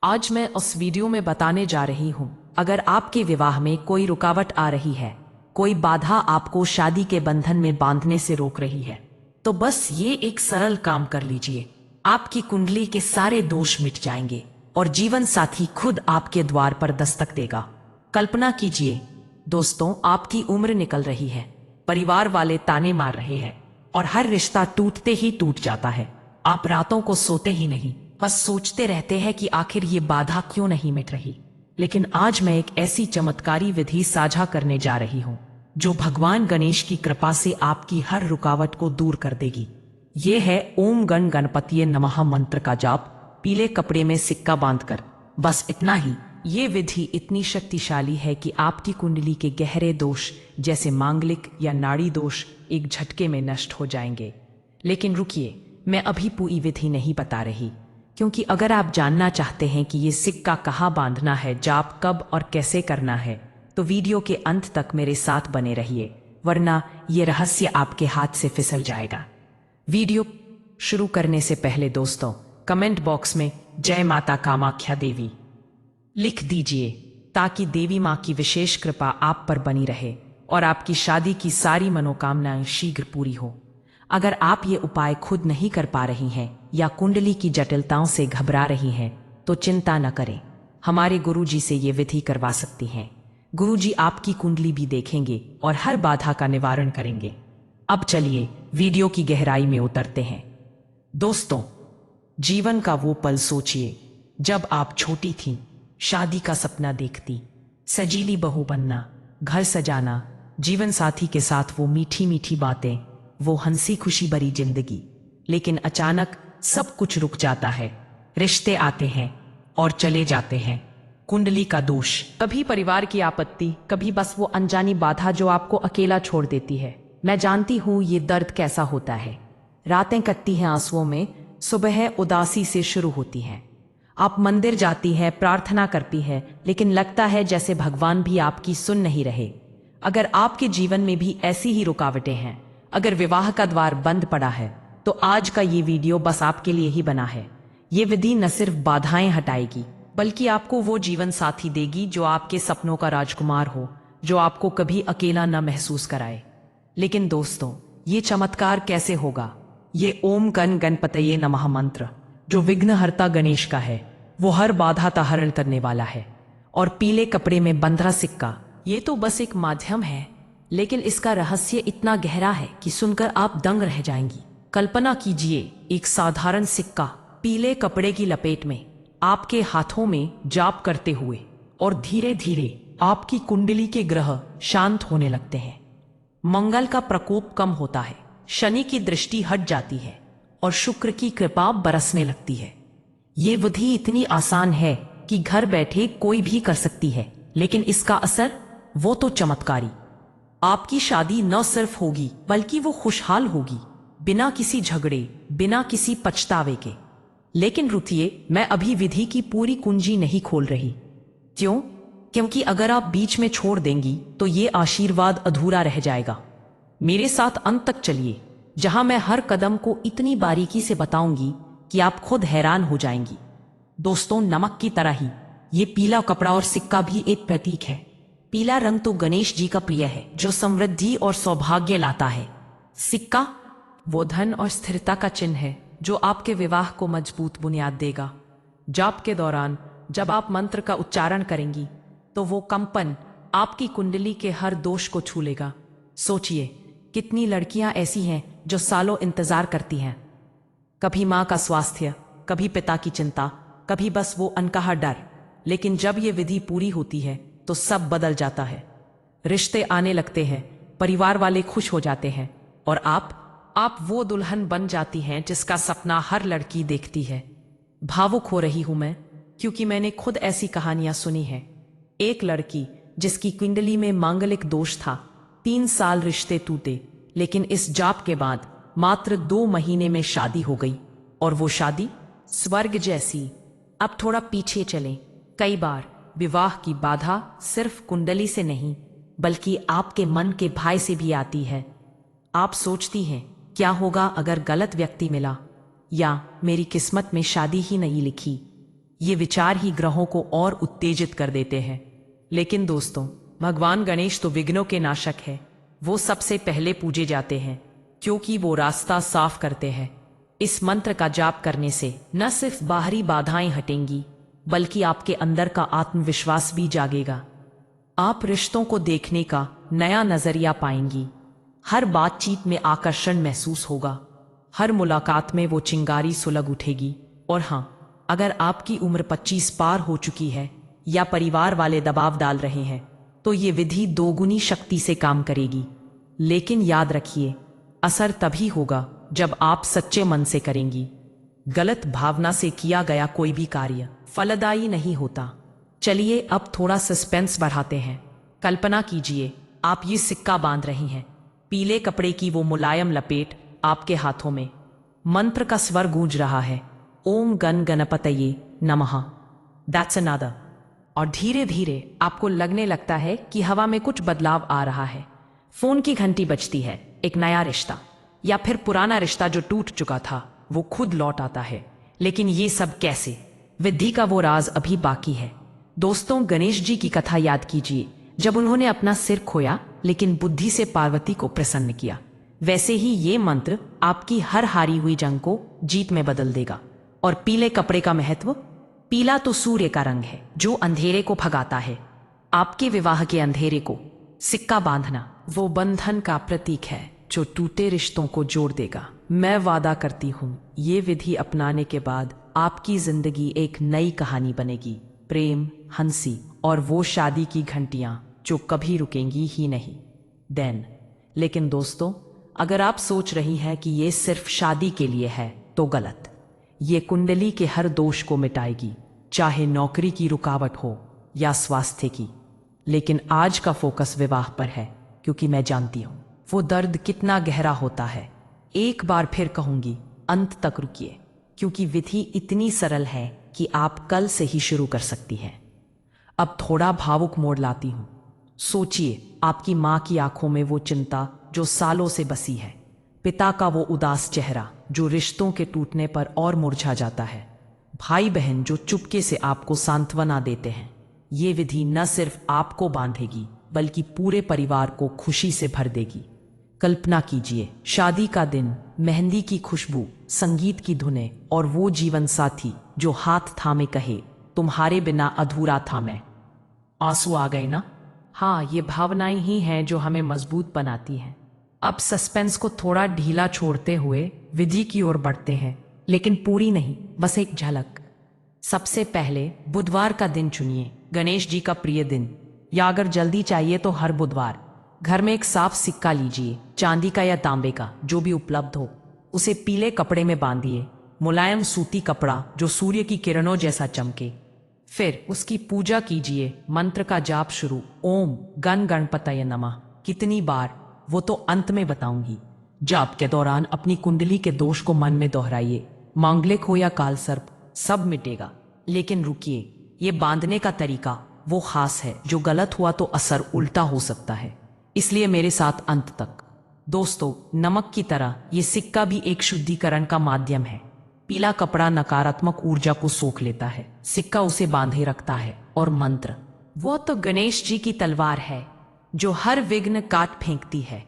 आज मैं उस वीडियो में बताने जा रही हूँ, अगर आपके विवाह में कोई रुकावट आ रही है, कोई बाधा आपको शादी के बंधन में बांधने से रोक रही है, तो बस ये एक सरल काम कर लीजिए। आपकी कुंडली के सारे दोष मिट जाएंगे और जीवन साथी खुद आपके द्वार पर दस्तक देगा। कल्पना कीजिए दोस्तों, आपकी उम्र निकल रही है, परिवार वाले ताने मार रहे हैं और हर रिश्ता टूटते ही टूट जाता है। आप रातों को सोते ही नहीं, बस सोचते रहते हैं कि आखिर ये बाधा क्यों नहीं मिट रही। लेकिन आज मैं एक ऐसी चमत्कारी विधि साझा करने जा रही हूँ जो भगवान गणेश की कृपा से आपकी हर रुकावट को दूर कर देगी। ये है ओम गण गणपतिये नमः मंत्र का जाप, पीले कपड़े में सिक्का बांधकर। बस इतना ही। ये विधि इतनी शक्तिशाली है कि आपकी कुंडली के गहरे दोष जैसे मांगलिक या नाड़ी दोष एक झटके में नष्ट हो जाएंगे। लेकिन रुकिए, मैं अभी पूरी विधि नहीं बता रही, क्योंकि अगर आप जानना चाहते हैं कि ये सिक्का कहाँ बांधना है, जाप कब और कैसे करना है, तो वीडियो के अंत तक मेरे साथ बने रहिए, वरना ये रहस्य आपके हाथ से फिसल जाएगा। वीडियो शुरू करने से पहले दोस्तों, कमेंट बॉक्स में जय माता कामाख्या देवी लिख दीजिए, ताकि देवी माँ की विशेष कृपा आप पर बनी रहे और आपकी शादी की सारी मनोकामनाएं शीघ्र पूरी हो। अगर आप ये उपाय खुद नहीं कर पा रही हैं या कुंडली की जटिलताओं से घबरा रही हैं, तो चिंता न करें, हमारे गुरुजी से ये विधि करवा सकती हैं। गुरुजी आपकी कुंडली भी देखेंगे और हर बाधा का निवारण करेंगे। अब चलिए वीडियो की गहराई में उतरते हैं। दोस्तों, जीवन का वो पल सोचिए जब आप छोटी थीं, शादी का सपना देखती, सजीली बहू बनना, घर सजाना, जीवन साथी के साथ वो मीठी मीठी बातें, वो हंसी खुशी भरी जिंदगी। लेकिन अचानक सब कुछ रुक जाता है। रिश्ते आते हैं और चले जाते हैं। कुंडली का दोष, कभी परिवार की आपत्ति, कभी बस वो अनजानी बाधा जो आपको अकेला छोड़ देती है। मैं जानती हूँ ये दर्द कैसा होता है। रातें कटती हैं आंसुओं में, सुबह उदासी से शुरू होती हैं। आप मंदिर जाती हैं, प्रार्थना करती हैं, लेकिन लगता है जैसे भगवान भी आपकी सुन नहीं रहे। अगर आपके जीवन में भी ऐसी ही रुकावटें हैं, अगर विवाह का द्वार बंद पड़ा है, तो आज का ये वीडियो बस आपके लिए ही बना है। ये विधि न सिर्फ बाधाएं हटाएगी, बल्कि आपको वो जीवन साथी देगी जो आपके सपनों का राजकुमार हो, जो आपको कभी अकेला न महसूस कराए। लेकिन दोस्तों, ये चमत्कार कैसे होगा? ये ओम गण गणपतये नमः मंत्र, जो विघ्नहर्ता गणेश का है, वो हर बाधा का हरण करने वाला है। और पीले कपड़े में बंधा सिक्का, ये तो बस एक माध्यम है, लेकिन इसका रहस्य इतना गहरा है कि सुनकर आप दंग रह जाएंगी। कल्पना कीजिए, एक साधारण सिक्का पीले कपड़े की लपेट में आपके हाथों में जाप करते हुए, और धीरे धीरे आपकी कुंडली के ग्रह शांत होने लगते हैं। मंगल का प्रकोप कम होता है, शनि की दृष्टि हट जाती है और शुक्र की कृपा बरसने लगती है। ये विधि इतनी आसान है कि घर बैठे कोई भी कर सकती है, लेकिन इसका असर वो तो चमत्कारी। आपकी शादी न सिर्फ होगी, बल्कि वो खुशहाल होगी, बिना किसी झगड़े, बिना किसी पछतावे के। लेकिन रुकिए, मैं अभी विधि की पूरी कुंजी नहीं खोल रही। क्यों? क्योंकि अगर आप बीच में छोड़ देंगी तो ये आशीर्वाद अधूरा रह जाएगा। मेरे साथ अंत तक चलिए, जहां मैं हर कदम को इतनी बारीकी से बताऊंगी कि आप खुद हैरान हो जाएंगी। दोस्तों, नमक की तरह ही ये पीला कपड़ा और सिक्का भी एक प्रतीक है। पीला रंग तो गणेश जी का प्रिय है, जो समृद्धि और सौभाग्य लाता है। सिक्का वो धन और स्थिरता का चिन्ह है, जो आपके विवाह को मजबूत बुनियाद देगा। जाप के दौरान जब आप मंत्र का उच्चारण करेंगी, तो वो कंपन आपकी कुंडली के हर दोष को छू लेगा। सोचिए, कितनी लड़कियां ऐसी हैं जो सालों इंतजार करती हैं, कभी माँ का स्वास्थ्य, कभी पिता की चिंता, कभी बस वो अनकहा डर। लेकिन जब ये विधि पूरी होती है तो सब बदल जाता है। रिश्ते आने लगते हैं, परिवार वाले खुश हो जाते हैं, और आप वो दुल्हन बन जाती हैं जिसका सपना हर लड़की देखती है। भावुक हो रही हूं मैं, क्योंकि मैंने खुद ऐसी कहानियां सुनी हैं। एक लड़की जिसकी कुंडली में मांगलिक दोष था, 3 साल रिश्ते टूटे, लेकिन इस जाप के बाद मात्र 2 महीने में शादी हो गई, और वो शादी स्वर्ग जैसी। अब थोड़ा पीछे चलें। कई बार विवाह की बाधा सिर्फ कुंडली से नहीं, बल्कि आपके मन के भय से भी आती है। आप सोचती हैं, क्या होगा अगर गलत व्यक्ति मिला, या मेरी किस्मत में शादी ही नहीं लिखी। ये विचार ही ग्रहों को और उत्तेजित कर देते हैं। लेकिन दोस्तों, भगवान गणेश तो विघ्नों के नाशक है। वो सबसे पहले पूजे जाते हैं क्योंकि वो रास्ता साफ करते हैं। इस मंत्र का जाप करने से न सिर्फ बाहरी बाधाएं हटेंगी, बल्कि आपके अंदर का आत्मविश्वास भी जागेगा। आप रिश्तों को देखने का नया नजरिया पाएंगी। हर बातचीत में आकर्षण महसूस होगा। हर मुलाकात में वो चिंगारी सुलग उठेगी। और हाँ, अगर आपकी उम्र 25 पार हो चुकी है या परिवार वाले दबाव डाल रहे हैं, तो ये विधि दोगुनी शक्ति से काम करेगी। लेकिन याद रखिए, असर तभी होगा जब आप सच्चे मन से करेंगी। गलत भावना से किया गया कोई भी कार्य फलदायी नहीं होता। चलिए अब थोड़ा सस्पेंस बढ़ाते हैं। कल्पना कीजिए, आप ये सिक्का बांध रही हैं। पीले कपड़े की वो मुलायम लपेट आपके हाथों में। मंत्र का स्वर गूंज रहा है, ओम गण गणपतये नमः। That's another. और धीरे धीरे आपको लगने लगता है कि हवा में कुछ बदलाव आ रहा है। फोन की घंटी बजती है। एक नया रिश्ता या फिर पुराना रिश्ता जो टूट चुका था, वो खुद लौट आता है। लेकिन ये सब कैसे? विधि का वो राज अभी बाकी है। दोस्तों, गणेश जी की कथा याद कीजिए, जब उन्होंने अपना सिर खोया लेकिन बुद्धि से पार्वती को प्रसन्न किया। वैसे ही ये मंत्र आपकी हर हारी हुई जंग को जीत में बदल देगा। और पीले कपड़े का महत्व? पीला तो सूर्य का रंग है जो अंधेरे को भगाता है। आपके विवाह के अंधेरे को सिक्का बांधना वो बंधन का प्रतीक है जो टूटे रिश्तों को जोड़ देगा। मैं वादा करती हूँ, ये विधि अपनाने के बाद आपकी जिंदगी एक नई कहानी बनेगी। प्रेम, हंसी और वो शादी की घंटियां जो कभी रुकेंगी ही नहीं। देन लेकिन दोस्तों, अगर आप सोच रही हैं कि ये सिर्फ शादी के लिए है, तो गलत। ये कुंडली के हर दोष को मिटाएगी, चाहे नौकरी की रुकावट हो या स्वास्थ्य की। लेकिन आज का फोकस विवाह पर है, क्योंकि मैं जानती हूं वो दर्द कितना गहरा होता है। एक बार फिर कहूंगी, अंत तक रुकिए, क्योंकि विधि इतनी सरल है कि आप कल से ही शुरू कर सकती हैं। अब थोड़ा भावुक मोड़ लाती हूं। सोचिए, आपकी मां की आंखों में वो चिंता जो सालों से बसी है, पिता का वो उदास चेहरा जो रिश्तों के टूटने पर और मुरझा जाता है, भाई बहन जो चुपके से आपको सांत्वना देते हैं। ये विधि न सिर्फ आपको बांधेगी, बल्कि पूरे परिवार को खुशी से भर देगी। कल्पना कीजिए, शादी का दिन, मेहंदी की खुशबू, संगीत की धुनें और वो जीवन साथी जो हाथ थामे कहे, तुम्हारे बिना अधूरा था मैं। आंसू आ गए ना? हाँ, ये भावनाएं ही हैं जो हमें मजबूत बनाती हैं। अब सस्पेंस को थोड़ा ढीला छोड़ते हुए विधि की ओर बढ़ते हैं, लेकिन पूरी नहीं, बस एक झलक। सबसे पहले बुधवार का दिन चुनिए, गणेश जी का प्रिय दिन। या अगर जल्दी चाहिए तो हर बुधवार घर में एक साफ सिक्का लीजिए, चांदी का या तांबे का, जो भी उपलब्ध हो। उसे पीले कपड़े में बांधिए, मुलायम सूती कपड़ा जो सूर्य की किरणों जैसा चमके। फिर उसकी पूजा कीजिए, मंत्र का जाप शुरू, ओम गण गणपतये नमः। कितनी बार वो तो अंत में बताऊंगी। जाप के दौरान अपनी कुंडली के दोष को मन में दोहराइए। मांगलिक हो या काल सर्प, सब मिटेगा। लेकिन रुकिए, ये बांधने का तरीका वो खास है, जो गलत हुआ तो असर उल्टा हो सकता है। इसलिए मेरे साथ अंत तक। दोस्तों, नमक की तरह ये सिक्का भी एक शुद्धिकरण का माध्यम है। पीला कपड़ा नकारात्मक ऊर्जा को सोख लेता है, सिक्का उसे बांधे रखता है। और मंत्र, वो तो गणेश जी की तलवार है जो हर विघ्न काट फेंकती है।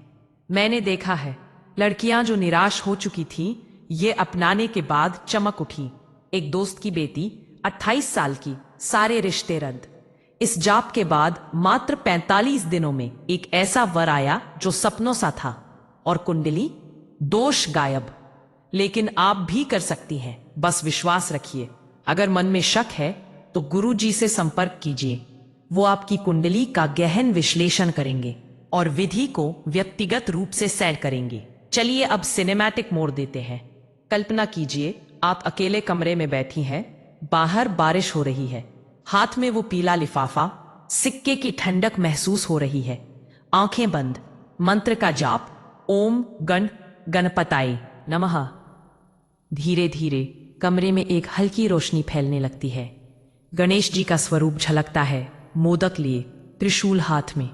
मैंने देखा है, लड़कियां जो निराश हो चुकी थीं, ये अपनाने के बाद चमक उठी। एक दोस्त की बेटी 28 साल की, सारे रिश्ते रद्द। इस जाप के बाद मात्र 45 दिनों में एक ऐसा वर आया जो सपनों सा था, और कुंडली दोष गायब। लेकिन आप भी कर सकती हैं, बस विश्वास रखिए। अगर मन में शक है तो गुरु जी से संपर्क कीजिए, वो आपकी कुंडली का गहन विश्लेषण करेंगे और विधि को व्यक्तिगत रूप से सैर करेंगे। चलिए अब सिनेमैटिक मोड़ देते हैं। कल्पना कीजिए, आप अकेले कमरे में बैठी हैं, बाहर बारिश हो रही है, हाथ में वो पीला लिफाफा, सिक्के की ठंडक महसूस हो रही है। आंखें बंद, मंत्र का जाप, ओम गण गणपताय नमः। धीरे धीरे कमरे में एक हल्की रोशनी फैलने लगती है। गणेश जी का स्वरूप झलकता है, मोदक लिए, त्रिशूल हाथ में।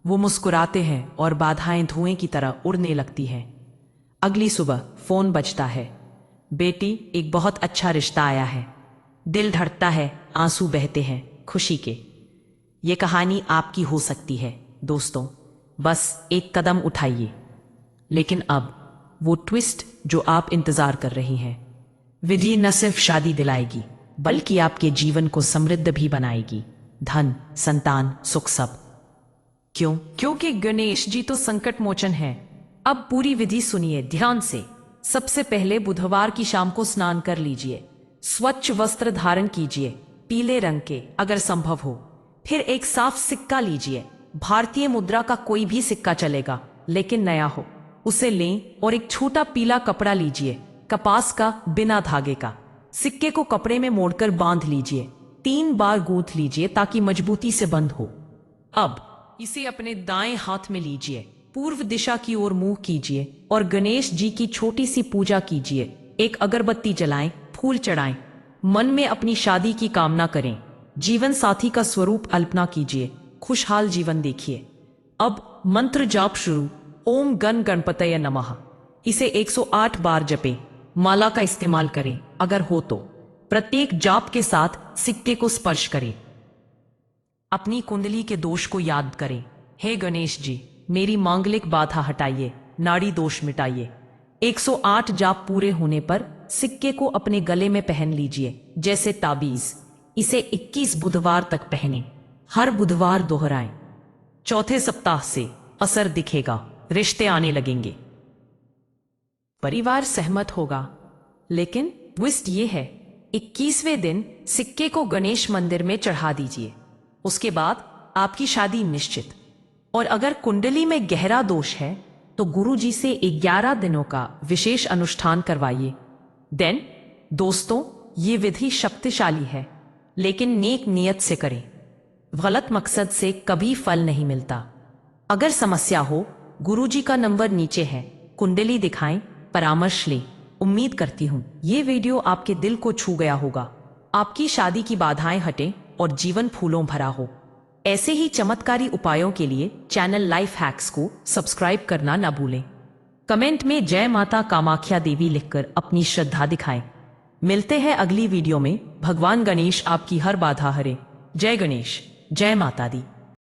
वो मुस्कुराते हैं और बाधाएं धुएं की तरह उड़ने लगती हैं। अगली सुबह फोन बजता है। बेटी, एक बहुत अच्छा रिश्ता आया है। दिल धड़कता है, आंसू बहते हैं खुशी के। ये कहानी आपकी हो सकती है दोस्तों, बस एक कदम उठाइए। लेकिन अब वो ट्विस्ट जो आप इंतजार कर रही हैं, विधि न सिर्फ शादी दिलाएगी बल्कि आपके जीवन को समृद्ध भी बनाएगी। धन, संतान, सुख, सब। क्यों? क्योंकि गणेश जी तो संकट मोचन है। अब पूरी विधि सुनिए ध्यान से। सबसे पहले बुधवार की शाम को स्नान कर लीजिए। स्वच्छ वस्त्र धारण कीजिए, पीले रंग के अगर संभव हो। फिर एक साफ सिक्का लीजिए। भारतीय मुद्रा का कोई भी सिक्का चलेगा, लेकिन नया हो। उसे लें और एक छोटा पीला कपड़ा लीजिए, कपास का, बिना धागे का। सिक्के को कपड़े में मोड़कर बांध लीजिए। 3 बार गूंथ लीजिए ताकि मजबूती से बंद हो। अब इसे अपने दाएं हाथ में लीजिए, पूर्व दिशा की ओर मुंह कीजिए और गणेश जी की छोटी सी पूजा कीजिए। एक अगरबत्ती जलाएं, फूल चढ़ाएं, मन में अपनी शादी की कामना करें। जीवन साथी का स्वरूप कल्पना कीजिए, खुशहाल जीवन देखिए। अब मंत्र जाप शुरू। ओम गण गणपतये नमः। इसे 108 बार जपें। माला का इस्तेमाल करें अगर हो तो। प्रत्येक जाप के साथ सिक्के को स्पर्श करें। अपनी कुंडली के दोष को याद करें। हे गणेश जी, मेरी मांगलिक बाधा हटाइए, नाड़ी दोष मिटाइए। 108 जाप पूरे होने पर सिक्के को अपने गले में पहन लीजिए जैसे ताबीज। इसे 21 बुधवार तक पहने, हर बुधवार दोहराएं। चौथे सप्ताह से असर दिखेगा, रिश्ते आने लगेंगे, परिवार सहमत होगा। लेकिन ट्विस्ट ये है, 21वें दिन सिक्के को गणेश मंदिर में चढ़ा दीजिए। उसके बाद आपकी शादी निश्चित। और अगर कुंडली में गहरा दोष है तो गुरुजी से 11 दिनों का विशेष अनुष्ठान करवाइए। दोस्तों, ये विधि शक्तिशाली है, लेकिन नेक नियत से करें। गलत मकसद से कभी फल नहीं मिलता। अगर समस्या हो, गुरुजी का नंबर नीचे है, कुंडली दिखाएं, परामर्श लें। उम्मीद करती हूँ ये वीडियो आपके दिल को छू गया होगा। आपकी शादी की बाधाएं हटें और जीवन फूलों भरा हो। ऐसे ही चमत्कारी उपायों के लिए चैनल लाइफ हैक्स को सब्सक्राइब करना ना भूलें। कमेंट में जय माता कामाख्या देवी लिखकर अपनी श्रद्धा दिखाएं। मिलते हैं अगली वीडियो में। भगवान गणेश आपकी हर बाधा हरे। जय गणेश, जय माता दी।